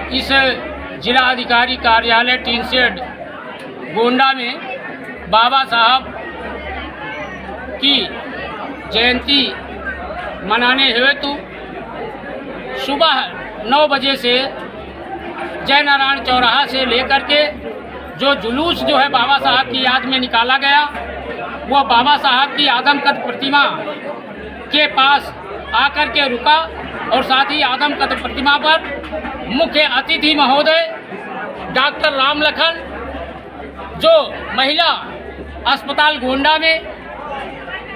इस जिला अधिकारी कार्यालय टीन शेड गोंडा में बाबा साहब की जयंती मनाने हेतु सुबह 9 बजे से जय नारायण चौराहा से लेकर के जो जुलूस जो है बाबा साहब की याद में निकाला गया, वो बाबा साहब की आदमकद प्रतिमा के पास आकर के रुका और साथ ही आदमकद प्रतिमा पर मुख्य अतिथि महोदय डॉक्टर रामलखन जो महिला अस्पताल गोंडा में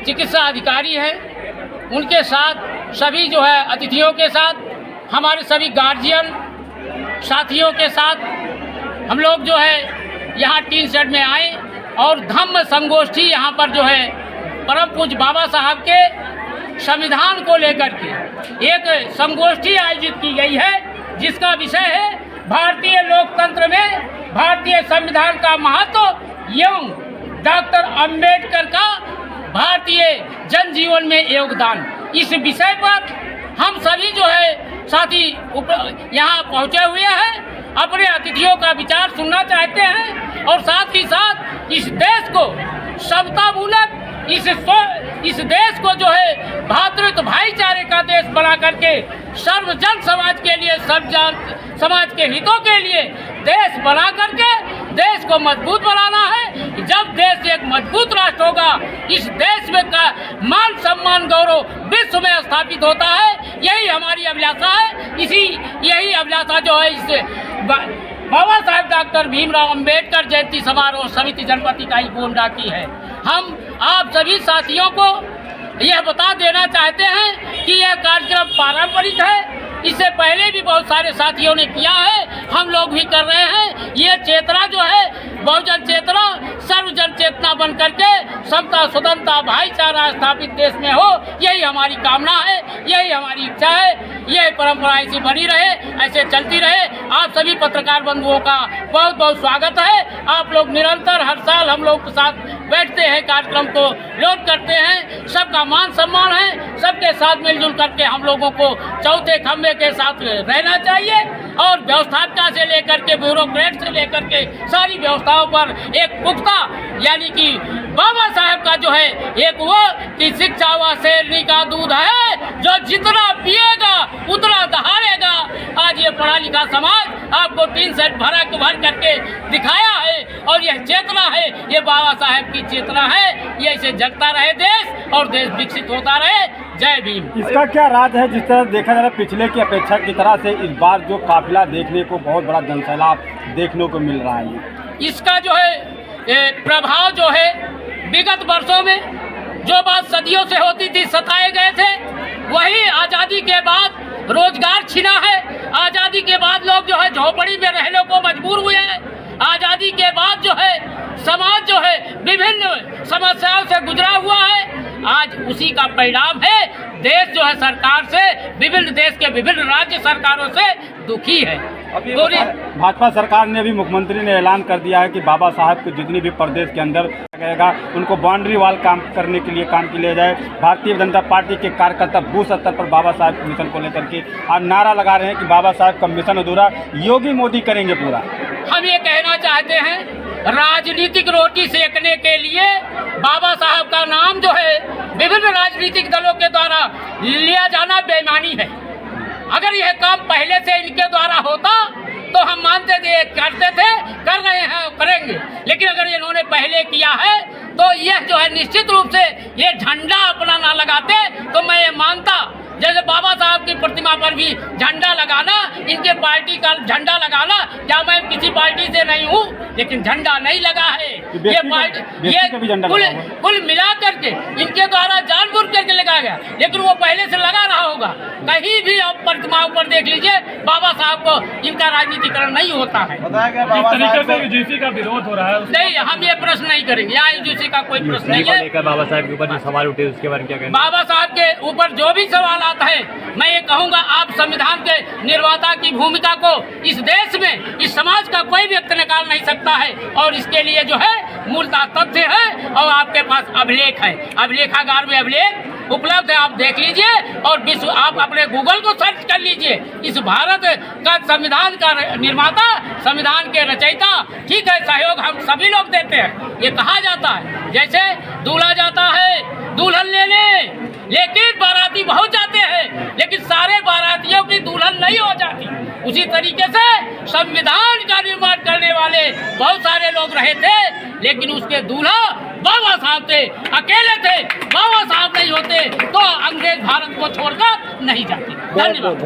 चिकित्सा अधिकारी हैं, उनके साथ सभी जो है अतिथियों के साथ हमारे सभी गार्जियन साथियों के साथ हम लोग जो है यहाँ टीन शेड में आए और धम्म संगोष्ठी यहाँ पर जो है परम पूज्य बाबा साहब के संविधान को लेकर के एक संगोष्ठी आयोजित की गई है, जिसका विषय है भारतीय लोकतंत्र में भारतीय संविधान का महत्व एवं डॉक्टर अंबेडकर का भारतीय जनजीवन में योगदान। इस विषय पर हम सभी जो है साथी यहाँ पहुँचे हुए हैं, अपने अतिथियों का विचार सुनना चाहते हैं और साथ ही साथ इस देश को समतामूलक इस देश को जो है भातृत्व भाईचारे का देश बना करके सर्वजन समाज के लिए सर्वजन समाज के हितों के लिए देश बना करके देश को मजबूत बनाना है। जब देश एक मजबूत राष्ट्र होगा, इस देश में का मान सम्मान गौरव विश्व में स्थापित होता है। यही हमारी अभिलाषा है। यही अभिलाषा जो है इस बाबा साहब डॉक्टर भीमराव अंबेडकर जयंती समारोह समिति जनपद इकाई गोंडा की है। हम आप सभी साथियों को यह बता देना चाहते हैं कि यह कार्यक्रम पारंपरिक है। इससे पहले भी बहुत सारे साथियों ने किया है, हम लोग भी कर रहे हैं। ये चेतना जो है बहुजन चेतना सर्वजन चेतना बन करके समता स्वतंत्रता भाईचारा स्थापित देश में हो, यही हमारी कामना है, यही हमारी इच्छा है। यह परंपरा ऐसी बनी रहे, ऐसे चलती रहे। आप सभी पत्रकार बंधुओं का बहुत बहुत स्वागत है। आप लोग निरंतर हर साल हम लोग के साथ बैठते हैं, कार्यक्रम को लोड करते हैं। सबका मान सम्मान है, सबके साथ मिलजुल करके हम लोगों को चौथे खंभे के साथ रहना चाहिए और व्यवस्थापका से लेकर के ब्यूरोक्रेट से लेकर के सारी व्यवस्थाओं पर एक पुख्ता यानी कि बाबा साहब का जो है एक वो कि शिक्षा व शेरनी का दूध है, जो जितना पिएगा उतना दहाड़ेगा। आज ये पढ़ा लिखा समाज आपको टीन शेड भर करके दिखाया है और यह चेतना है, ये बाबा साहब की चेतना है। ये ऐसे जगता रहे देश और देश विकसित होता रहे। जय भीम। इसका क्या राज है? जिस तरह देखा जा रहा है पिछले की अपेक्षा की तरह से इस बार जो काफिला देखने को बहुत बड़ा जनसैलाब देखने को मिल रहा है, इसका जो है प्रभाव जो है विगत वर्षों में जो बात सदियों से होती थी, सताए गए थे, वही आज़ादी के बाद रोजगार छिना है। आज़ादी के बाद लोग जो है झोपड़ी में रहने को मजबूर हुए हैं। आज़ादी के बाद जो है समाज जो है विभिन्न समस्याओं से गुजरा हुआ है। आज उसी का परिणाम है। देश जो है सरकार से विभिन्न देश के विभिन्न राज्य सरकारों से दुखी है। अभी भाजपा सरकार ने भी मुख्यमंत्री ने ऐलान कर दिया है कि बाबा साहब के जितनी भी प्रदेश के अंदर गएगा उनको बाउंड्री वाल काम करने के लिए काम किया जाए। भारतीय जनता पार्टी के कार्यकर्ता बूथ स्तर पर बाबा साहब के मिशन को लेकर के आज नारा लगा रहे हैं कि बाबा साहब का मिशन अधूरा, योगी मोदी करेंगे पूरा। हम ये कहना चाहते हैं, राजनीतिक रोटी सेकने के लिए बाबा साहब का नाम जो है विभिन्न राजनीतिक दलों के द्वारा लिया जाना बेईमानी है। अगर यह काम पहले से इनके द्वारा होता तो हम मानते थे, करते थे, कर रहे हैं, करेंगे। लेकिन अगर इन्होंने पहले किया है तो यह जो है निश्चित रूप से ये झंडा अपना ना लगाते तो मैं ये मानता। जैसे बाबा साहब की प्रतिमा पर भी झंडा लगाना, इनके पार्टी का झंडा लगाना, क्या मैं किसी पार्टी से नहीं हूँ, लेकिन झंडा नहीं लगा है। ये पार्टी ये कुल मिला करके इनके द्वारा जानबूझ करके लगाया गया, लेकिन वो पहले से लगा रहा होगा। कहीं भी आप प्रतिमाओं पर देख लीजिए, बाबा साहब को इनका राजनीतिकरण नहीं होता है। यूजीसी का विरोध हो रहा है, नहीं, हम ये प्रश्न नहीं करेंगे। यहाँ यूजीसी का कोई प्रश्न नहीं है। बाबा साहब के ऊपर जो सवाल उठे उसके बारे में क्या कहेंगे? बाबा साहब के ऊपर जो भी सवाल आता है, मैं ये कहूँगा, आप संविधान के निर्माता की भूमिका को इस देश में इस समाज का कोई व्यक्ति निकाल नहीं सकता है और इसके लिए जो है मूलतः तथ्य है और आपके पास अभिलेख है, अभिलेखागार में अभिलेख उपलब्ध है, आप देख लीजिए। और विश्व आप अपने गूगल को सर्च कर लीजिए। इस भारत का संविधान का निर्माता, संविधान के रचयिता, ठीक है, सहयोग हम सभी लोग देते हैं। ये कहा जाता है जैसे दूल्हा जाता है दुल्हन लेने, लेकिन बाराती बहुत जाते हैं, लेकिन सारे बारातियों की दुल्हन नहीं हो जाती। उसी तरीके से संविधान का निर्माण करने वाले बहुत सारे लोग रहे थे, लेकिन उसके दूल्हा बाबा साहब थे, अकेले थे। बाबा साहब नहीं होते तो अंग्रेज भारत को छोड़कर नहीं जाते। धन्यवाद।